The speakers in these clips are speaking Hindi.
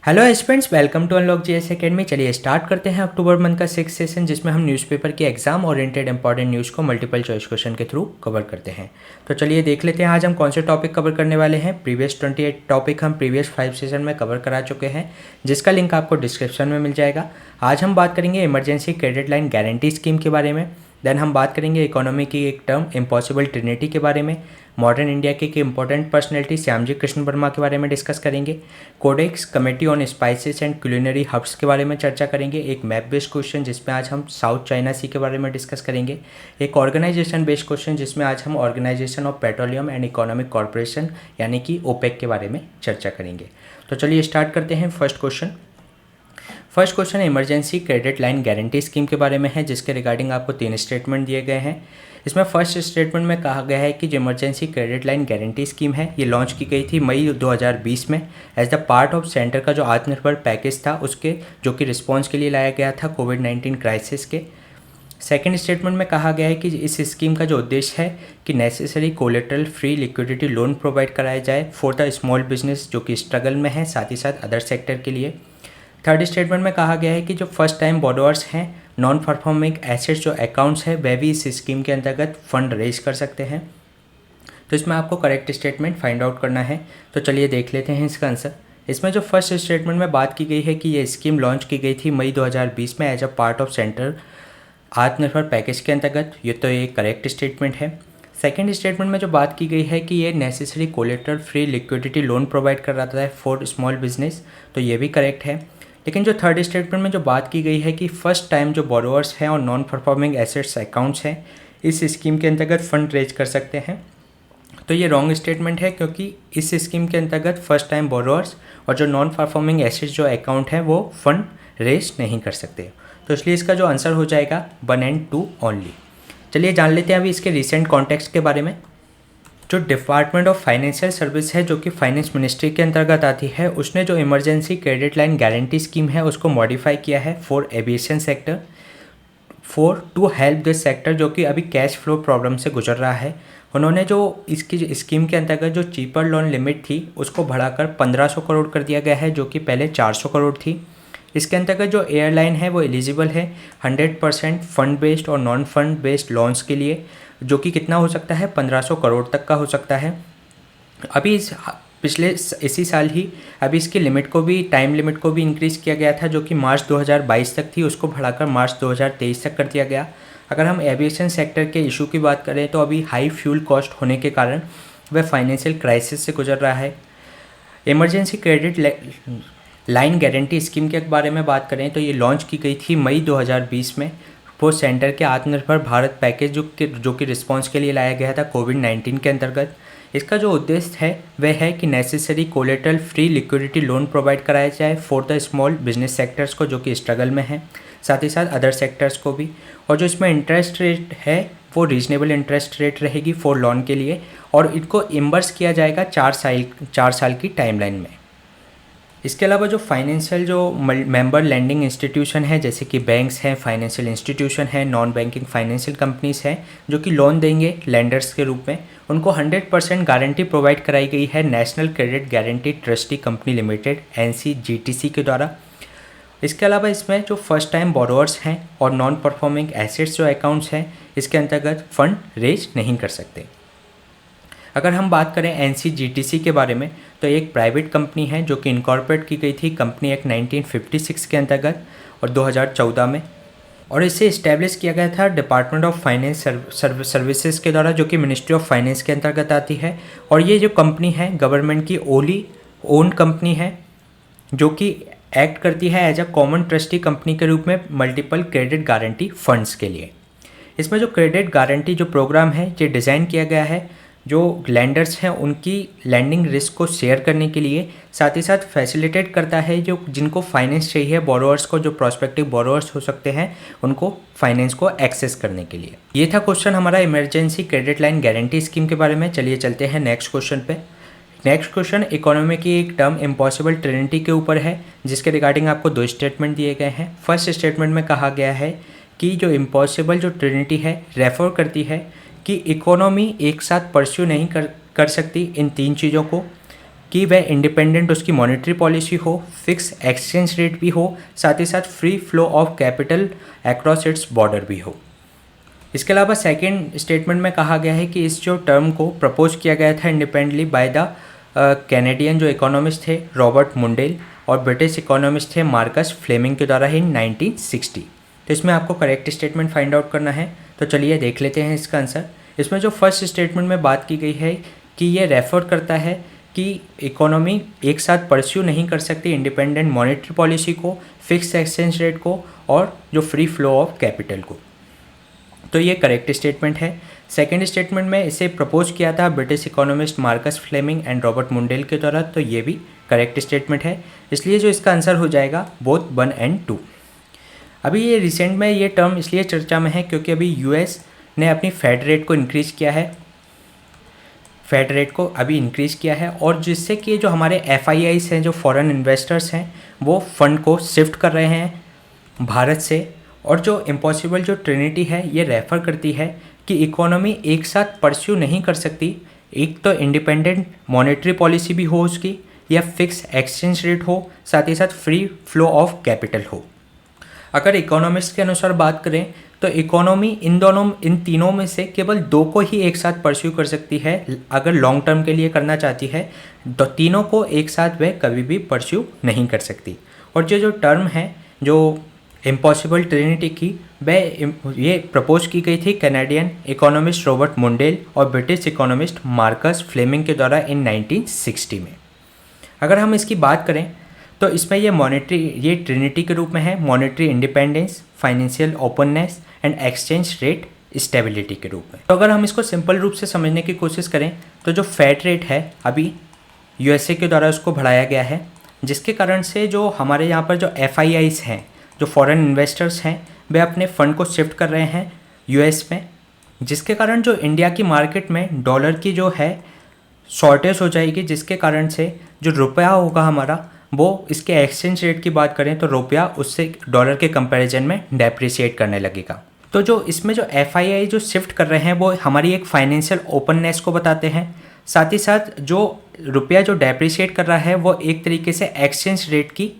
Hello students, welcome to unlock GS academy. चलिए स्टार्ट करते हैं अक्टूबर मंथ का 6th सेशन, जिसमें हम न्यूज़पेपर की एग्जाम ओरिएंटेड इंपॉर्टेंट न्यूज़ को मल्टीपल चॉइस क्वेश्चन के थ्रू कवर करते हैं। तो चलिए देख लेते हैं आज हम कौन से टॉपिक कवर करने वाले हैं। प्रीवियस 28 टॉपिक हम प्रीवियस 5 सेशन में कवर करा चुके हैं, जिसका लिंक आपको डिस्क्रिप्शन में मिल जाएगा। आज हम बात करेंगे emergency credit line guarantee scheme के बारे में। देन हम बात करेंगे इकोनॉमी की एक टर्म इम्पॉसिबल ट्रिनिटी के बारे में। मॉडर्न इंडिया के इंपॉर्टेंट पर्सनैलिटी श्यामजी कृष्ण वर्मा के बारे में डिस्कस करेंगे। Codex committee on spices and culinary herbs के बारे में चर्चा करेंगे। एक मैप बेस्ड क्वेश्चन जिसमें आज हम साउथ चाइना सी के बारे में डिस्कस करेंगे। एक ऑर्गेनाइजेशन बेस्ड क्वेश्चन जिसमें आज हम organization of petroleum and economic corporation यानी कि ओपेक के बारे में चर्चा करेंगे। तो चलिए स्टार्ट करते हैं। First question emergency credit line guarantee scheme के बारे में है, जिसके रिगार्डिंग आपको 3 स्टेटमेंट दिए गए हैं। इसमें फर्स्ट स्टेटमेंट में कहा गया है कि जो emergency credit line guarantee scheme है ये लॉन्च की गई थी मई 2020 में as the part of centre का जो आत्मनिर्भर पैकेज था उसके, जो कि रिस्पॉन्स के लिए लाया गया था कोविड-19 क्राइसिस के। सेकेंड स्टेटमेंट में कहा गया है कि इस स्कीम का जो उद्देश्य है कि necessary collateral free liquidity loan provide कराया जाए फॉर द स्मॉल बिजनेस जो कि स्ट्रगल में है, साथ ही साथ अदर सेक्टर के लिए। थर्ड स्टेटमेंट में कहा गया है कि जो फर्स्ट टाइम बोरोअर्स हैं, नॉन परफॉर्मिंग एसेट्स जो अकाउंट्स है वह भी इस स्कीम के अंतर्गत फंड रेज कर सकते हैं। तो इसमें आपको करेक्ट स्टेटमेंट फाइंड आउट करना है। तो चलिए देख लेते हैं इसका आंसर। इसमें जो फर्स्ट स्टेटमेंट में बात की गई है कि ये स्कीम लॉन्च की गई थी मई 2020 में as a part of centre आत्मनिर्भर पैकेज के अंतर्गत, ये तो ये करेक्ट स्टेटमेंट है। सेकेंड स्टेटमेंट में जो बात की गई है कि ये necessary collateral free liquidity loan provide कर रहा था फॉर स्मॉल बिजनेस, तो ये भी करेक्ट है। लेकिन जो थर्ड स्टेटमेंट में जो बात की गई है कि फर्स्ट टाइम जो बोरोअर्स हैं और नॉन परफॉर्मिंग एसेट्स अकाउंट्स हैं इस स्कीम के अंतर्गत फ़ंड रेज कर सकते हैं, तो ये रॉन्ग स्टेटमेंट है, क्योंकि इस स्कीम के अंतर्गत फर्स्ट टाइम बोरोअर्स और जो नॉन परफॉर्मिंग एसेट्स जो अकाउंट हैं वो फंड रेज नहीं कर सकते। तो इसलिए इसका जो आंसर हो जाएगा 1 and 2 ओनली। चलिए जान लेते हैं अभी इसके रिसेंट कॉन्टेक्स्ट के बारे में। जो डिपार्टमेंट ऑफ फाइनेंशियल सर्विस है जो कि फाइनेंस मिनिस्ट्री के अंतर्गत आती है, उसने जो emergency credit line guarantee scheme है उसको मॉडिफाई किया है for aviation sector for to help this sector जो कि अभी कैश फ्लो प्रॉब्लम से गुजर रहा है। उन्होंने जो इसकी स्कीम के अंतर्गत जो चीपर लोन लिमिट थी उसको बढ़ाकर 1500 करोड़ कर दिया गया है, जो कि पहले 400 करोड़ थी। इसके अंतर्गत जो एयरलाइन है वो एलिजिबल है 100% फंड बेस्ड और नॉन फंड बेस्ड लोन्स के लिए, जो कि कितना हो सकता है 1500 करोड़ तक का हो सकता है। अभी इसी साल ही अभी इसकी लिमिट को भी, टाइम लिमिट को भी इंक्रीज़ किया गया था, जो कि मार्च 2022 तक थी, उसको बढ़ाकर मार्च 2023 तक कर दिया गया। अगर हम एविएशन सेक्टर के इशू की बात करें तो अभी हाई फ्यूल कॉस्ट होने के कारण वह फाइनेंशियल क्राइसिस से गुजर रहा है। Emergency credit line guarantee scheme के बारे में बात करें तो ये लॉन्च की गई थी मई 2020 में फॉर सेंटर के आत्मनिर्भर भारत पैकेज जो कि रिस्पॉन्स के लिए लाया गया था कोविड-19 के अंतर्गत। इसका जो उद्देश्य है वह है कि necessary collateral free liquidity loan provide कराया जाए for the small business sectors को जो कि स्ट्रगल में है, साथ ही साथ अदर सेक्टर्स को भी। और जो इसमें इंटरेस्ट रेट है वो रीजनेबल इंटरेस्ट रेट रहेगी फॉर लोन के लिए, और इनको इम्बर्स किया जाएगा 4 साल की टाइमलाइन में। इसके अलावा जो फाइनेंशियल जो मेंबर लैंडिंग इंस्टीट्यूशन है जैसे कि बैंक्स हैं, फाइनेंशियल इंस्टीट्यूशन है, नॉन बैंकिंग फाइनेंशियल कंपनीज हैं जो कि लोन देंगे लेंडर्स के रूप में, उनको 100% गारंटी प्रोवाइड कराई गई है national credit guarantee trustee company limited NCGTC के द्वारा। इसके अलावा इसमें जो फर्स्ट टाइम बोरोअर्स हैं और नॉन परफॉर्मिंग एसेट्स जो अकाउंट्स हैं इसके अंतर्गत फंड रेज नहीं कर सकते। अगर हम बात करें NCGTC के बारे में तो एक प्राइवेट कंपनी है जो कि इनकॉर्पोरेट की गई थी कंपनी एक्ट 1956 के अंतर्गत और 2014 में, और इसे इस्टेब्लिश किया गया था डिपार्टमेंट ऑफ फाइनेंस सर्विसेज के द्वारा जो कि मिनिस्ट्री ऑफ फाइनेंस के अंतर्गत आती है। और ये जो कंपनी है गवर्नमेंट की ओनली ओन कंपनी है जो कि एक्ट करती है as a common trustee company के रूप में मल्टीपल क्रेडिट गारंटी फंड्स के लिए। इसमें जो क्रेडिट गारंटी जो प्रोग्राम है ये डिज़ाइन किया गया है जो लैंडर्स हैं उनकी लैंडिंग रिस्क को शेयर करने के लिए, साथ ही साथ फैसिलिटेट करता है जो जिनको फाइनेंस चाहिए बोरोअर्स को, जो प्रोस्पेक्टिव बोरोअर्स हो सकते हैं उनको फाइनेंस को एक्सेस करने के लिए। ये था क्वेश्चन हमारा emergency credit line guarantee scheme के बारे में। चलिए चलते हैं नेक्स्ट क्वेश्चन पे। नेक्स्ट क्वेश्चन इकोनॉमी की एक टर्म इम्पॉसिबल ट्रिनिटी के ऊपर है, जिसके रिगार्डिंग आपको 2 स्टेटमेंट दिए गए हैं। फर्स्ट स्टेटमेंट में कहा गया है कि जो इम्पॉसिबल जो ट्रिनिटी है रेफर करती है कि इकोनॉमी एक साथ परस्यू नहीं कर सकती इन 3 चीज़ों को, कि वह इंडिपेंडेंट उसकी मॉनेटरी पॉलिसी हो, फिक्स एक्सचेंज रेट भी हो, साथ ही साथ free flow of capital across its border भी हो। इसके अलावा सेकेंड स्टेटमेंट में कहा गया है कि इस जो टर्म को प्रपोज किया गया था इंडिपेंडेंटली बाय द कैनेडियन जो इकोनॉमिस्ट थे रॉबर्ट मुंडेल और ब्रिटिश इकोनॉमिस्ट थे मार्कस फ्लेमिंग के द्वारा इन 1960। तो इसमें आपको करेक्ट स्टेटमेंट फाइंड आउट करना है। तो चलिए देख लेते हैं इसका आंसर। इसमें जो फर्स्ट स्टेटमेंट में बात की गई है कि ये रेफर करता है कि इकोनॉमी एक साथ परस्यू नहीं कर सकती इंडिपेंडेंट मॉनेटरी पॉलिसी को, फिक्स एक्सचेंज रेट को और जो फ्री फ्लो ऑफ कैपिटल को। तो ये करेक्ट स्टेटमेंट है। सेकेंड स्टेटमेंट में इसे प्रपोज किया था British economist Marcus Fleming and Robert Mundell के द्वारा, तो ये भी करेक्ट स्टेटमेंट है। इसलिए जो इसका आंसर हो जाएगा बोथ 1 और 2। अभी ये रिसेंट में ये टर्म इसलिए चर्चा में है क्योंकि अभी यूएस ने अपनी फेड रेट को इंक्रीज़ किया है, फेड रेट को अभी इंक्रीज़ किया है, और जिससे कि जो हमारे FIIs हैं, जो फॉरेन इन्वेस्टर्स हैं, वो फंड को शिफ्ट कर रहे हैं भारत से। और जो इम्पॉसिबल जो ट्रिनिटी है ये रेफ़र करती है कि इकोनॉमी एक साथ परस्यू नहीं कर सकती, एक तो इंडिपेंडेंट मॉनेटरी पॉलिसी भी हो उसकी, या फिक्स एक्सचेंज रेट हो, साथ ही साथ फ्री फ्लो ऑफ कैपिटल हो। अगर इकोनॉमिस्ट के अनुसार बात करें तो इकोनॉमी इन तीनों में से केवल 2 को ही एक साथ परस्यू कर सकती है। अगर लॉन्ग टर्म के लिए करना चाहती है तो तीनों को एक साथ वह कभी भी परस्यू नहीं कर सकती। और जो टर्म है जो इम्पॉसिबल ट्रिनिटी की, वह ये प्रपोज की गई थी कैनेडियन इकोनॉमिस्ट रॉबर्ट मुंडेल और ब्रिटिश इकोनॉमिस्ट मार्कस फ्लेमिंग के द्वारा इन 1960 में। अगर हम इसकी बात करें तो इसमें ये ट्रिनिटी के रूप में है, monetary independence, financial openness and exchange rate stability के रूप में। तो अगर हम इसको सिंपल रूप से समझने की कोशिश करें तो जो फेड रेट है अभी USA के द्वारा उसको बढ़ाया गया है, जिसके कारण से जो हमारे यहाँ पर जो FIIs हैं, जो फॉरेन इन्वेस्टर्स हैं, वे अपने फ़ंड को शिफ्ट कर रहे हैं US में, जिसके कारण जो इंडिया की मार्केट में डॉलर की जो है शॉर्टेज हो जाएगी, जिसके कारण से जो रुपया होगा हमारा, वो इसके एक्सचेंज रेट की बात करें तो रुपया उससे डॉलर के कंपैरिजन में डेप्रिशिएट करने लगेगा। तो जो इसमें जो FII जो शिफ्ट कर रहे हैं वो हमारी एक फाइनेंशियल ओपननेस को बताते हैं, साथ ही साथ जो रुपया जो डेप्रिशिएट कर रहा है वो एक तरीके से एक्सचेंज रेट की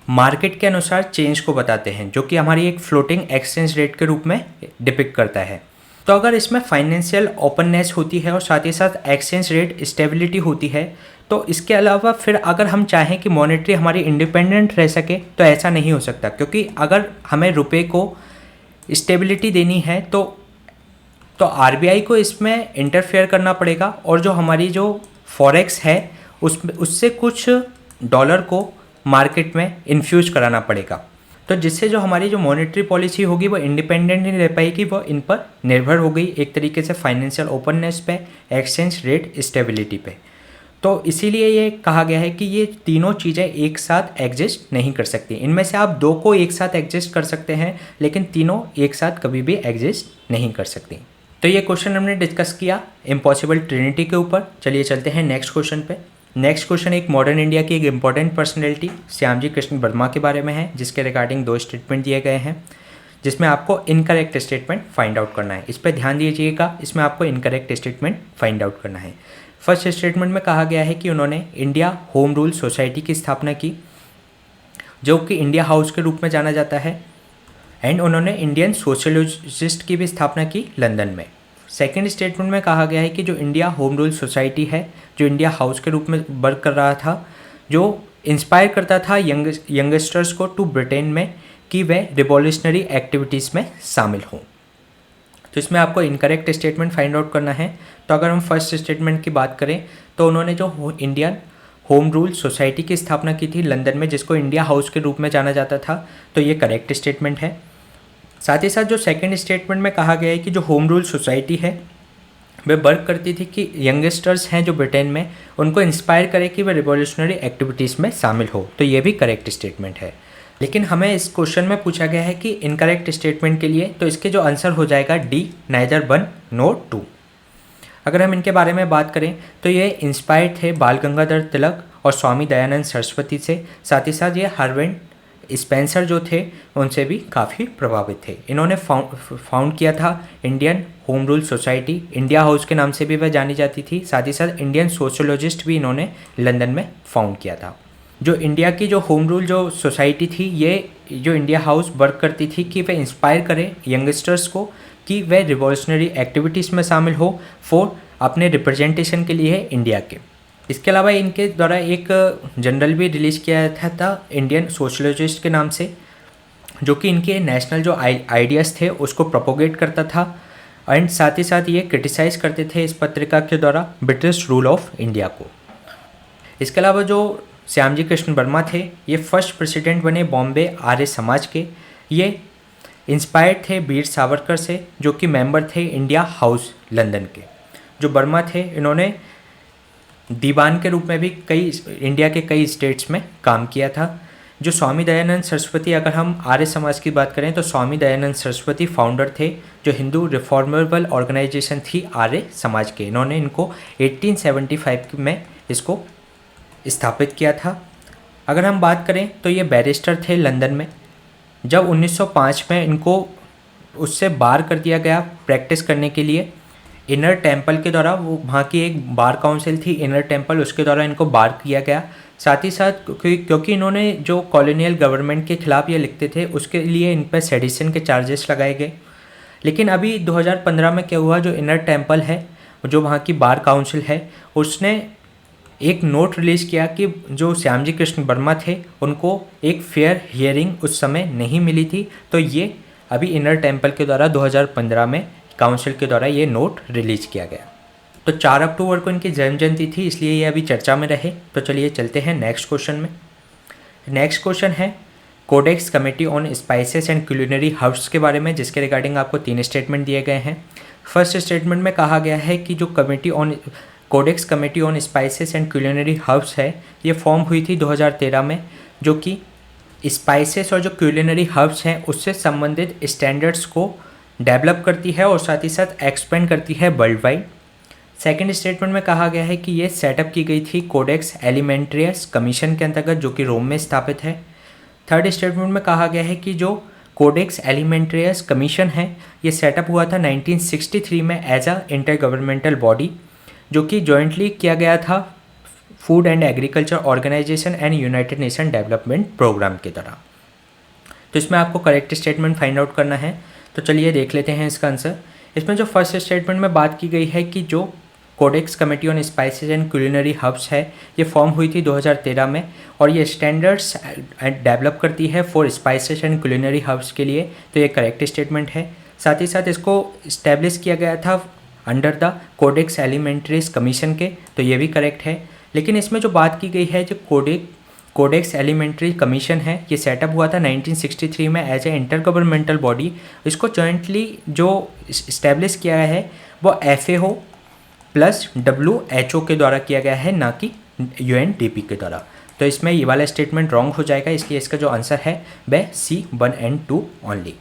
मार्केट के अनुसार चेंज को बताते हैं, जो कि हमारी एक फ्लोटिंग एक्सचेंज रेट के रूप में डिपिक्ट करता है। तो अगर इसमें फाइनेंशियल ओपननेस होती है और साथ ही साथ एक्सचेंज रेट स्टेबिलिटी होती है, तो इसके अलावा फिर अगर हम चाहें कि मॉनेटरी हमारी इंडिपेंडेंट रह सके तो ऐसा नहीं हो सकता, क्योंकि अगर हमें रुपए को स्टेबिलिटी देनी है तो RBI को इसमें इंटरफेयर करना पड़ेगा, और जो हमारी जो फॉरेक्स है उससे कुछ डॉलर को मार्केट में इन्फ्यूज कराना पड़ेगा। तो जिससे जो हमारी जो मॉनेटरी पॉलिसी होगी वो इंडिपेंडेंट नहीं रह पाएगी, वो इन पर निर्भर हो गई एक तरीके से फाइनेंशियल ओपननेस पे, एक्सचेंज रेट स्टेबिलिटी पे। तो इसीलिए ये कहा गया है कि ये तीनों चीज़ें एक साथ एग्जिस्ट नहीं कर सकती। इनमें से आप 2 को एक साथ एग्जिस्ट कर सकते हैं, लेकिन तीनों एक साथ कभी भी एग्जिस्ट नहीं कर सकती। तो ये क्वेश्चन हमने डिस्कस किया इम्पॉसिबल ट्रिनिटी के ऊपर। चलिए चलते हैं नेक्स्ट क्वेश्चन पे। नेक्स्ट क्वेश्चन एक मॉडर्न इंडिया की एक इंपॉर्टेंट पर्सनैलिटी श्यामजी कृष्ण वर्मा के बारे में है, जिसके रिगार्डिंग 2 स्टेटमेंट दिए गए हैं, जिसमें आपको इनकरेक्ट स्टेटमेंट फाइंड आउट करना है। इस पर ध्यान दीजिएगा, इसमें आपको इनकरेक्ट स्टेटमेंट फाइंड आउट करना है। फर्स्ट स्टेटमेंट में कहा गया है कि उन्होंने इंडिया होम रूल सोसाइटी की स्थापना की, जो कि इंडिया हाउस के रूप में जाना जाता है, एंड उन्होंने इंडियन सोशलिस्ट की भी स्थापना की लंदन में। सेकेंड स्टेटमेंट में कहा गया है कि जो इंडिया होम रूल सोसाइटी है, जो इंडिया हाउस के रूप में वर्क कर रहा था, जो इंस्पायर करता था यंगस्टर्स को टू ब्रिटेन में कि वे रिवॉल्यूशनरी एक्टिविटीज़ में शामिल हों। तो इसमें आपको इनकरेक्ट स्टेटमेंट फाइंड आउट करना है। तो अगर हम फर्स्ट स्टेटमेंट की बात करें तो उन्होंने जो इंडियन होम रूल सोसाइटी की स्थापना की थी लंदन में, जिसको इंडिया हाउस के रूप में जाना जाता था, तो ये करेक्ट स्टेटमेंट है। साथ ही साथ जो सेकंड स्टेटमेंट में कहा गया है कि जो होम रूल सोसाइटी है वे वर्क करती थी कि यंगस्टर्स हैं जो ब्रिटेन में, उनको इंस्पायर करे कि वे रिवॉल्यूशनरी एक्टिविटीज़ में शामिल हो, तो ये भी करेक्ट स्टेटमेंट है। लेकिन हमें इस क्वेश्चन में पूछा गया है कि इनकरेक्ट स्टेटमेंट के लिए, तो इसके जो आंसर हो जाएगा डी, नाइदर 1 नॉर 2। अगर हम इनके बारे में बात करें तो ये इंस्पायर्ड थे बाल गंगाधर तिलक और स्वामी दयानंद सरस्वती से, साथ ही साथ ये हार्वर्ड स्पेंसर जो थे उनसे भी काफ़ी प्रभावित थे। इन्होंने फाउंड किया था Indian home rule society, India house के नाम से भी वह जानी जाती थी। साथ ही साथ इंडियन सोशोलॉजिस्ट भी इन्होंने लंदन में फाउंड किया था। जो इंडिया की जो होम रूल जो सोसाइटी थी, ये जो इंडिया हाउस वर्क करती थी कि वह इंस्पायर करे यंगस्टर्स को कि वह रिवॉल्यूशनरी एक्टिविटीज़ में शामिल हो फॉर अपने रिप्रेजेंटेशन के लिए इंडिया के। इसके अलावा इनके द्वारा एक जर्नल भी रिलीज़ किया था इंडियन सोशोलॉजिस्ट के नाम से, जो कि इनके नेशनल जो आइडियाज़ थे उसको प्रोपोगेट करता था एंड साथ ही साथ ये क्रिटिसाइज़ करते थे इस पत्रिका के द्वारा ब्रिटिश रूल ऑफ इंडिया को। इसके अलावा जो श्यामजी कृष्ण वर्मा थे, ये फर्स्ट प्रेसिडेंट बने बॉम्बे आर्य समाज के। ये इंस्पायर्ड थे वीर सावरकर से, जो कि मेंबर थे इंडिया हाउस लंदन के। जो वर्मा थे, इन्होंने दीवान के रूप में भी इंडिया के कई स्टेट्स में काम किया था। जो स्वामी दयानंद सरस्वती, अगर हम आर्य समाज की बात करें तो स्वामी दयानंद सरस्वती फाउंडर थे जो हिंदू रिफॉर्मेबल ऑर्गेनाइजेशन थी आर्य समाज के। इन्होंने इनको 1875 में इसको स्थापित किया था। अगर हम बात करें तो ये बैरिस्टर थे लंदन में। जब 1905 में इनको उससे बार कर दिया गया प्रैक्टिस करने के लिए इनर टेम्पल के द्वारा, वो वहाँ की एक बार काउंसिल थी इनर टेम्पल, उसके द्वारा इनको बार किया गया। साथ ही साथ क्योंकि इन्होंने जो कॉलोनियल गवर्नमेंट के खिलाफ ये लिखते थे, उसके लिए इन पर सेडिशन के चार्जेस लगाए गए। लेकिन अभी 2015 में क्या हुआ, जो इनर टेम्पल है, जो वहाँ की बार काउंसिल है, उसने एक नोट रिलीज़ किया कि जो श्यामजी कृष्ण वर्मा थे उनको एक फेयर हियरिंग उस समय नहीं मिली थी। तो ये अभी इनर टेम्पल के द्वारा 2015 में काउंसिल के द्वारा ये नोट रिलीज़ किया गया। तो 4 अक्टूबर को इनकी जन्म जयंती थी, इसलिए ये अभी चर्चा में रहे। तो चलिए चलते हैं नेक्स्ट क्वेश्चन में। नेक्स्ट क्वेश्चन है codex committee on spices and culinary herbs के बारे में, जिसके रिगार्डिंग आपको 3 स्टेटमेंट दिए गए हैं। फर्स्ट स्टेटमेंट में कहा गया है कि जो codex committee on spices and culinary herbs है, ये फॉर्म हुई थी 2013 में, जो कि स्पाइसेस और जो क्यूलिनरी हर्ब्स हैं उससे संबंधित स्टैंडर्ड्स को डेवलप करती है और साथ ही साथ एक्सपेंड करती है वर्ल्ड वाइड। सेकेंड स्टेटमेंट में कहा गया है कि ये सेटअप की गई थी कोडेक्स एलिमेंट्रियस कमीशन के अंतर्गत, जो कि रोम में स्थापित है। थर्ड स्टेटमेंट में कहा गया है कि जो कोडेक्स एलिमेंट्रियस कमीशन है, ये सेटअप हुआ था 1963 में as a inter governmental body, जो कि जॉइंटली किया गया था food and agriculture organization and United Nation development programme की तरह। तो इसमें आपको करेक्ट स्टेटमेंट फाइंड आउट करना है। तो चलिए देख लेते हैं इसका आंसर। इसमें जो फर्स्ट स्टेटमेंट में बात की गई है कि जो codex committee on spices and culinary herbs है, ये फॉर्म हुई थी 2013 में और ये स्टैंडर्ड्स डेवलप करती है for spices and culinary herbs के लिए। तो ये करेक्ट स्टेटमेंट है। साथ ही साथ इसको इस्टेब्लिश किया गया था अंडर द कोडेक्स एलिमेंट्रीज कमीशन के, तो ये भी करेक्ट है। लेकिन इसमें जो बात की गई है, जो कोडेक्स एलिमेंट्री कमीशन है, ये सेटअप हुआ था 1963 में as a inter governmental body. इसको जॉइंटली जो इस्टेब्लिश किया गया है वो FAO प्लस WHO के द्वारा किया गया है, ना कि UNDP के द्वारा। तो इसमें ये वाला स्टेटमेंट रॉन्ग हो जाएगा, इसलिए इसका जो आंसर है वह C1 and 2 ओनली।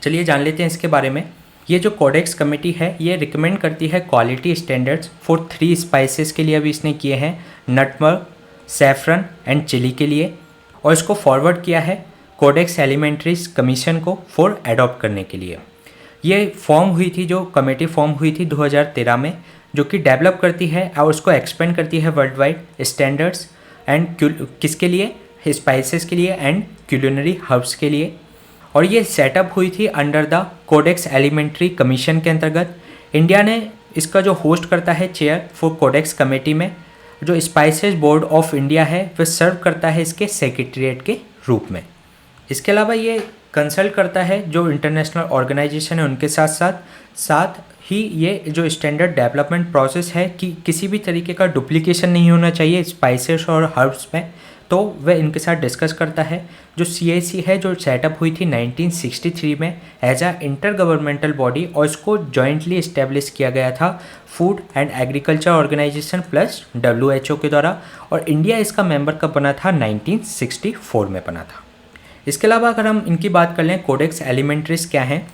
चलिए जान लेते हैं इसके बारे में। ये जो कोडेक्स कमेटी है, ये रिकमेंड करती है क्वालिटी स्टैंडर्ड्स फॉर 3 स्पाइसेस के लिए अभी इसने किए हैं, नटमर्ग, सैफरन एंड चिली के लिए, और इसको फॉरवर्ड किया है कोडेक्स एलिमेंट्रीज कमीशन को फॉर एडॉप्ट करने के लिए। ये फॉर्म हुई थी, जो कमेटी फॉर्म हुई थी 2013 में, जो कि डेवलप करती है और उसको एक्सपेंड करती है वर्ल्ड वाइड स्टैंडर्ड्स एंड किसके लिए, स्पाइसेस के लिए एंड क्यूलिनरी हर्ब्स के लिए। और ये सेटअप हुई थी under the codex elementary commission के अंतर्गत। इंडिया ने इसका जो होस्ट करता है चेयर फॉर कोडेक्स कमेटी में, जो स्पाइसेस बोर्ड ऑफ इंडिया है, वह सर्व करता है इसके सेक्रेटरीट के रूप में। इसके अलावा ये कंसल्ट करता है जो इंटरनेशनल ऑर्गेनाइजेशन है उनके साथ ही ये जो स्टैंडर्ड डेवलपमेंट प्रोसेस है कि किसी भी तरीके का डुप्लीकेशन नहीं होना चाहिए स्पाइसेस और हर्ब्स में, तो वह इनके साथ डिस्कस करता है। जो CIC है, जो सेटअप हुई थी 1963 में as a inter governmental body, और इसको जॉइंटली इस्टेब्लिश किया गया था food and agriculture organization plus WHO के द्वारा, और इंडिया इसका मेंबर कब बना था, 1964 में बना था। इसके अलावा अगर हम इनकी बात कर लें कोडेक्स एलिमेंट्रीज क्या हैं,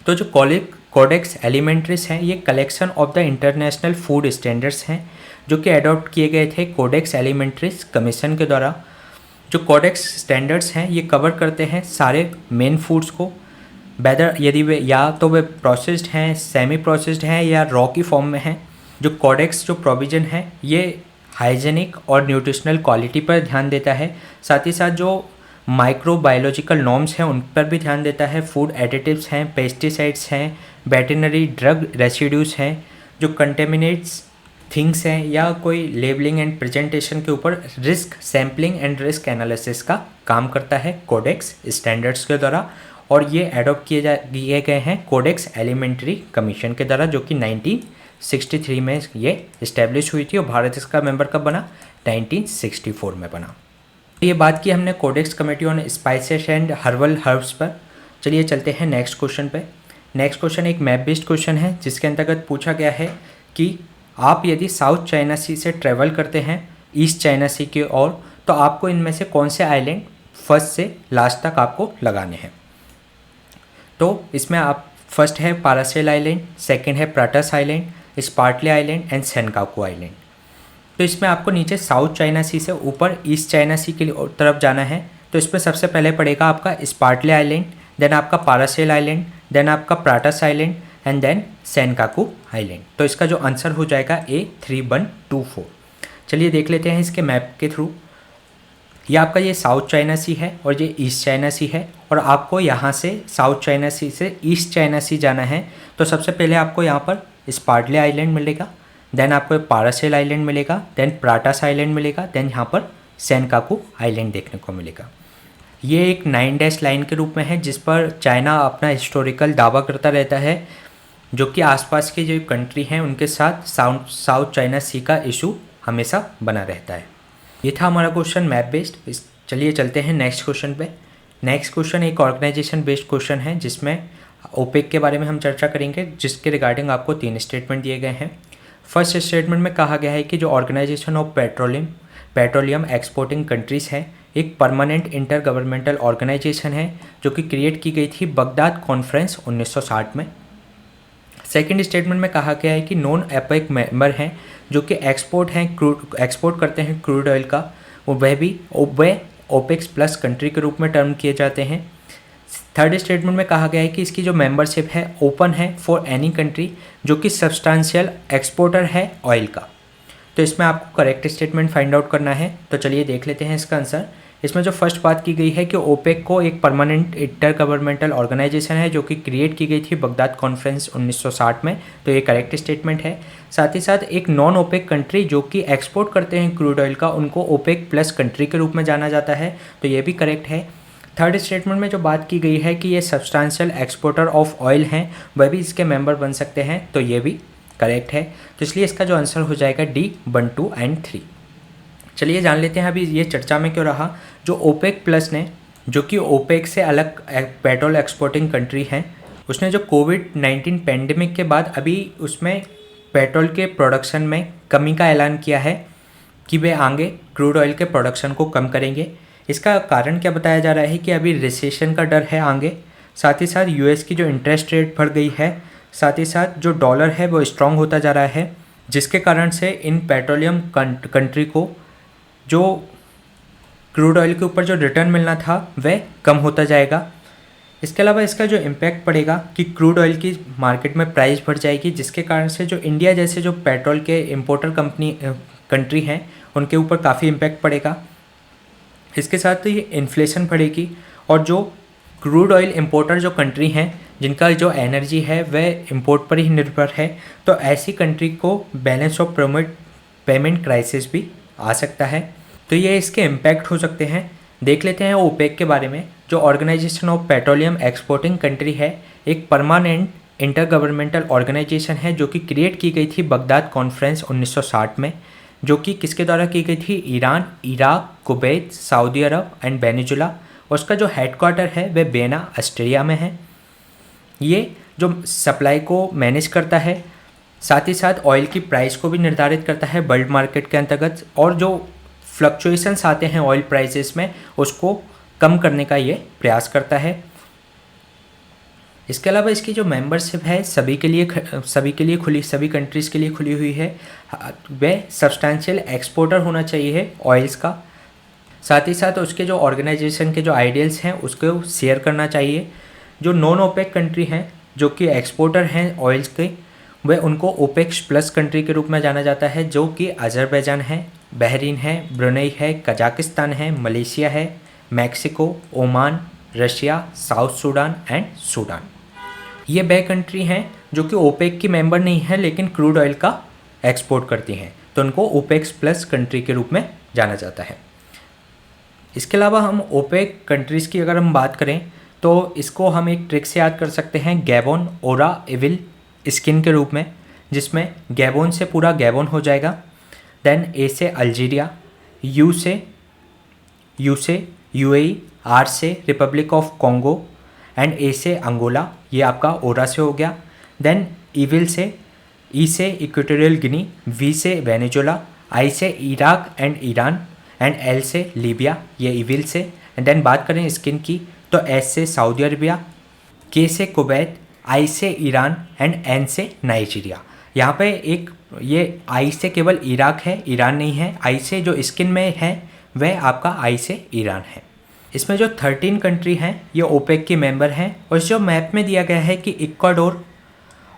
तो जो कोडेक्स एलिमेंट्रीज हैं, ये collection of the international food standards हैं, जो कि अडॉप्ट किए गए थे कोडेक्स एलिमेंट्रीज कमीशन के द्वारा। जो कोडेक्स स्टैंडर्ड्स हैं ये कवर करते हैं सारे मेन फूड्स को, वेदर यदि वे या तो वे प्रोसेस्ड हैं, सेमी प्रोसेस्ड हैं या रॉ की फॉर्म में हैं। जो कोडेक्स जो प्रोविज़न है ये हाइजेनिक और न्यूट्रिशनल क्वालिटी पर ध्यान देता है, साथ ही साथ जो माइक्रोबायोलॉजिकल नॉर्म्स हैं उन पर भी ध्यान देता है। फूड एडिटिव्स हैं, पेस्टिसाइड्स हैं, वेटरनरी ड्रग रेसिड्यूज हैं, जो कंटेमिनेट्स थिंग्स हैं या कोई लेबलिंग एंड प्रेजेंटेशन के ऊपर risk sampling and risk analysis का काम करता है कोडेक्स स्टैंडर्ड्स के द्वारा। और ये एडॉप्ट किए गए हैं कोडेक्स एलिमेंट्री कमीशन के द्वारा, जो कि 1963 में ये इस्टेब्लिश हुई थी। और भारत इसका मेंबर कब बना? 1964 में बना। ये बात की हमने codex committee on spices and herbal herbs पर। चलिए चलते हैं नेक्स्ट क्वेश्चन पे। नेक्स्ट क्वेश्चन एक मैप बेस्ड क्वेश्चन है, जिसके अंतर्गत पूछा गया है कि आप यदि साउथ चाइना सी से ट्रेवल करते हैं ईस्ट चाइना सी की ओर, तो आपको इनमें से कौन से आइलैंड फर्स्ट से लास्ट तक आपको लगाने हैं। तो इसमें आप फर्स्ट है पारासेल आइलैंड, सेकंड है Pratas island, Spratly island and Senkaku island. तो इसमें आपको नीचे साउथ चाइना सी से ऊपर ईस्ट चाइना सी की तरफ जाना है। तो इसमें सबसे पहले पड़ेगा आपका स्पार्टले आइलैंड, देन आपका पारासेल आइलैंड, देन आपका Pratas island and then Senkaku island. तो इसका जो आंसर हो जाएगा A3124। चलिए देख लेते हैं इसके मैप के थ्रू। ये आपका ये साउथ चाइना सी है और ये ईस्ट चाइना सी है, और आपको यहाँ से साउथ चाइना सी से ईस्ट चाइना सी जाना है। तो सबसे पहले आपको यहाँ पर स्पार्टले आइलैंड मिलेगा, देन आपको पारासेल आइलैंड मिलेगा, देन प्राटास आइलैंड मिलेगा, देन यहाँ पर सेनकाकू आइलैंड देखने को मिलेगा। ये एक 9 डैश लाइन के रूप में है, जिस पर चाइना अपना हिस्टोरिकल दावा करता रहता है, जो कि आसपास के जो कंट्री हैं उनके साथ साउथ चाइना सी का इशू हमेशा बना रहता है। ये था हमारा क्वेश्चन मैप बेस्ड। चलिए चलते हैं नेक्स्ट क्वेश्चन पे। नेक्स्ट क्वेश्चन एक ऑर्गेनाइजेशन बेस्ड क्वेश्चन है, जिसमें ओपेक के बारे में हम चर्चा करेंगे, जिसके रिगार्डिंग आपको 3 स्टेटमेंट दिए गए हैं। फर्स्ट स्टेटमेंट में कहा गया है कि जो organization of petroleum exporting countries है, एक परमानेंट इंटर गवर्नमेंटल ऑर्गेनाइजेशन है, जो कि क्रिएट की गई थी बगदाद कॉन्फ्रेंस 1960 में। सेकेंड स्टेटमेंट में कहा गया है कि नॉन एपेक मेंबर हैं, जो कि एक्सपोर्ट करते हैं क्रूड ऑयल का, वह ओपेक्स प्लस कंट्री के रूप में टर्म किए जाते हैं। थर्ड स्टेटमेंट में कहा गया है कि इसकी जो मेंबरशिप है ओपन है फॉर एनी कंट्री जो कि सब्सटेंशियल एक्सपोर्टर है ऑयल का। तो इसमें आपको करेक्ट स्टेटमेंट फाइंड आउट करना है। तो चलिए देख लेते हैं इसका आंसर। इसमें जो फर्स्ट बात की गई है कि ओपेक को एक परमानेंट इंटर गवर्नमेंटल ऑर्गेनाइजेशन है, जो कि क्रिएट की गई थी बगदाद कॉन्फ्रेंस 1960 में। तो ये करेक्ट स्टेटमेंट है। साथ ही साथ एक नॉन ओपेक कंट्री जो कि एक्सपोर्ट करते हैं क्रूड ऑयल का, उनको ओपेक प्लस कंट्री के रूप में जाना जाता है। तो ये भी करेक्ट है। थर्ड स्टेटमेंट में जो बात की गई है कि ये सब्सटेंशियल एक्सपोर्टर ऑफ ऑयल हैं, वह भी इसके मेंबर बन सकते हैं। तो ये भी करेक्ट है। तो इसलिए इसका जो आंसर हो जाएगा D1, 2 एंड 3। चलिए जान लेते हैं अभी ये चर्चा में क्यों रहा। जो ओपेक प्लस ने, जो कि ओपेक से अलग पेट्रोल एक्सपोर्टिंग कंट्री है, उसने जो कोविड-19 पेंडेमिक के बाद अभी उसमें पेट्रोल के प्रोडक्शन में कमी का ऐलान किया है कि वे आगे क्रूड ऑयल के प्रोडक्शन को कम करेंगे। इसका कारण क्या बताया जा रहा है कि अभी रिसेशन का डर है आगे, साथ ही साथ यूएस की जो इंटरेस्ट रेट बढ़ गई है, साथ ही साथ जो डॉलर है वो स्ट्रॉन्ग होता जा रहा है, जिसके कारण से इन पेट्रोलियम कंट्री को जो क्रूड ऑयल के ऊपर जो रिटर्न मिलना था वह कम होता जाएगा। इसके अलावा इसका जो इम्पैक्ट पड़ेगा कि क्रूड ऑयल की मार्केट में प्राइस बढ़ जाएगी, जिसके कारण से जो इंडिया जैसे जो पेट्रोल के इम्पोर्टर कंट्री हैं उनके ऊपर काफ़ी इम्पैक्ट पड़ेगा। इसके साथ तो ये इन्फ्लेशन बढ़ेगी, और जो क्रूड ऑयल इम्पोर्टर जो कंट्री हैं जिनका जो एनर्जी है वह इम्पोर्ट पर ही निर्भर है, तो ऐसी कंट्री को बैलेंस ऑफ पेमेंट क्राइसिस भी आ सकता है। तो ये इसके इम्पैक्ट हो सकते हैं। देख लेते हैं ओपेक के बारे में। जो organization of petroleum exporting country है, एक परमानेंट इंटर गवर्नमेंटल ऑर्गेनाइजेशन है, जो कि क्रिएट की गई थी बगदाद कॉन्फ्रेंस 1960 में, जो कि किसके द्वारा की गई थी? Iran, Iraq, Kuwait, Saudi Arab and Venezuela. उसका जो हेडक्वार्टर है वह वियना, ऑस्ट्रिया में है। ये जो सप्लाई को मैनेज करता है, साथ ही साथ ऑयल की प्राइस को भी निर्धारित करता है वर्ल्ड मार्केट के अंतर्गत, और जो फ्लक्चुएशंस आते हैं ऑयल प्राइसेस में उसको कम करने का ये प्रयास करता है। इसके अलावा इसकी जो मेंबरशिप है सभी कंट्रीज़ के लिए खुली हुई है। वह सब्सटेंशियल एक्सपोर्टर होना चाहिए ऑयल्स का। साथ ही साथ उसके जो ऑर्गेनाइजेशन के जो आइडियल्स हैं उसको शेयर करना चाहिए। जो नॉन ओपेक कंट्री हैं जो कि एक्सपोर्टर हैं ऑयल्स के, वह उनको ओपेक्स प्लस कंट्री के रूप में जाना जाता है, जो कि अजरबैजान है, बहरीन है, ब्रुनेई है, कजाकिस्तान है, मलेशिया है, Mexico, Oman, Russia, south Sudan and Sudan. ये वह कंट्री हैं जो कि ओपेक की मेंबर नहीं है लेकिन क्रूड ऑयल का एक्सपोर्ट करती हैं, तो उनको ओपेक्स प्लस कंट्री के रूप में जाना जाता है। इसके अलावा हम ओपेक कंट्रीज़ की अगर हम बात करें तो इसको हम एक ट्रिक से याद कर सकते हैं, गैबोन, ओरा, एविल, स्किन के रूप में, जिसमें गैबोन से पूरा गैबोन हो जाएगा। देन ए से अल्जीरिया, यू से यूएई, आर से रिपब्लिक ऑफ कॉन्गो एंड ए से अंगोला, ये आपका ओरा से हो गया। देन ईविल से, ई से इक्वेटोरियल गिनी, वी से वेनेजुला, आई से Iraq and Iran and L से लीबिया, ये ईविल से। एंड देन बात करें स्किन की तो एस से सऊदी अरबिया, के से कुवैत, आई से ईरान एंड एन से नाइजीरिया। यहाँ पे एक ये आई से केवल इराक है, ईरान नहीं है। आई से जो स्किन में है वह आपका आई से ईरान है। इसमें जो 13 कंट्री हैं ये ओपेक के मेंबर हैं, और जो मैप में दिया गया है कि इक्वाडोर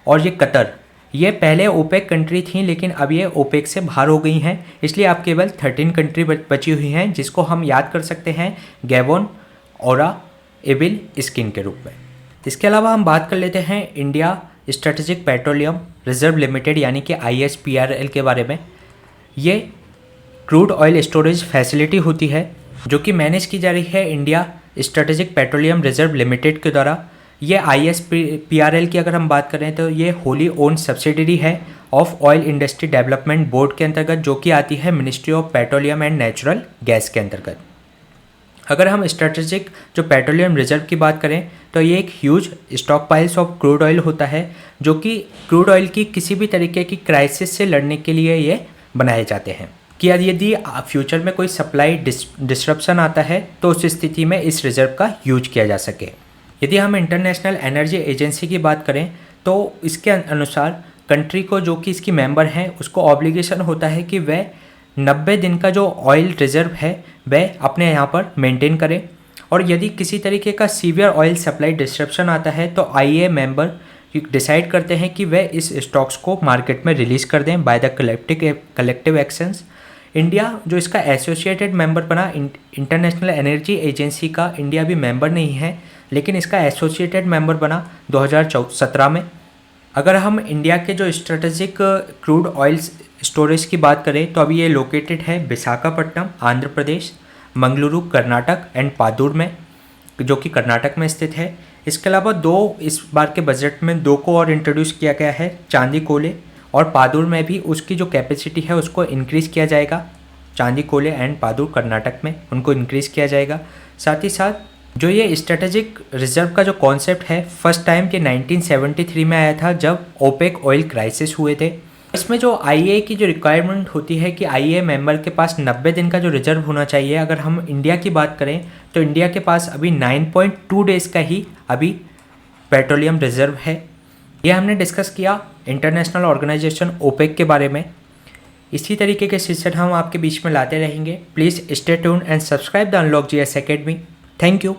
और ये कतर, ये पहले ओपेक कंट्री थी लेकिन अब ये ओपेक से बाहर हो गई हैं, इसलिए आप केवल 13 कंट्री बची हुई हैं, जिसको हम याद कर सकते हैं गैबोन, ओरा, एविल, स्किन के रूप में। इसके अलावा हम बात कर लेते हैं India strategic petroleum reserve limited यानी कि ISPRL के बारे में। ये क्रूड ऑयल स्टोरेज फैसिलिटी होती है जो कि मैनेज की जा रही है India strategic petroleum reserve limited के द्वारा। ये ISPRL की अगर हम बात करें तो ये होली ओन सब्सिडरी है of oil industry development board के अंतर्गत, जो कि आती है ministry of petroleum and natural gas के अंतर्गत। अगर हम स्ट्रेटेजिक जो पेट्रोलियम रिजर्व की बात करें तो ये एक huge stock piles of crude oil होता है, जो कि क्रूड ऑयल की किसी भी तरीके की क्राइसिस से लड़ने के लिए ये बनाए जाते हैं कि यदि फ्यूचर में कोई सप्लाई डिस्रप्शन आता है तो उस स्थिति में इस रिजर्व का यूज किया जा सके। यदि हम इंटरनेशनल एनर्जी एजेंसी की बात करें तो इसके अनुसार कंट्री को जो कि इसकी मेंबर हैं उसको ऑब्लिगेशन होता है कि वह 90 दिन का जो ऑयल रिजर्व है वह अपने यहाँ पर मेंटेन करें, और यदि किसी तरीके का सीवियर ऑयल सप्लाई डिस्ट्रप्शन आता है तो IEA मेंबर डिसाइड करते हैं कि वह इस स्टॉक्स को मार्केट में रिलीज़ कर दें by the collective actions. India जो इसका एसोसिएटेड मेंबर बना, इंटरनेशनल एनर्जी एजेंसी का इंडिया भी मेंबर नहीं है लेकिन इसका एसोसिएटेड मेंबर बना 2017 में। अगर हम इंडिया के जो स्ट्रेटेजिक क्रूड ऑयल स्टोरेज की बात करें तो अभी ये लोकेटेड है विशाखापट्टनम आंध्र प्रदेश, मंगलुरु कर्नाटक एंड पादुर में, जो कि कर्नाटक में स्थित है। इसके अलावा इस बार के बजट में 2 को और इंट्रोड्यूस किया गया है, चांदी कोले और पादुर में भी उसकी जो कैपेसिटी है उसको इंक्रीज़ किया जाएगा। चांदी कोले एंड पादुर कर्नाटक में उनको इंक्रीज़ किया जाएगा। साथ ही साथ जो ये स्ट्रेटेजिक रिजर्व का जो कॉन्सेप्ट है फर्स्ट टाइम के 1973 में आया था जब ओपेक ऑयल क्राइसिस हुए थे। इसमें जो IEA की जो रिक्वायरमेंट होती है कि IEA मेंबर के पास 90 दिन का जो रिजर्व होना चाहिए। अगर हम इंडिया की बात करें तो इंडिया के पास अभी 9.2 डेज़ का ही अभी पेट्रोलियम रिजर्व है। यह हमने डिस्कस किया इंटरनेशनल ऑर्गेनाइजेशन ओपेक के बारे में। इसी तरीके के सेशन हम आपके बीच में लाते रहेंगे। Please stay tuned and subscribe the unlock GS academy. Thank you.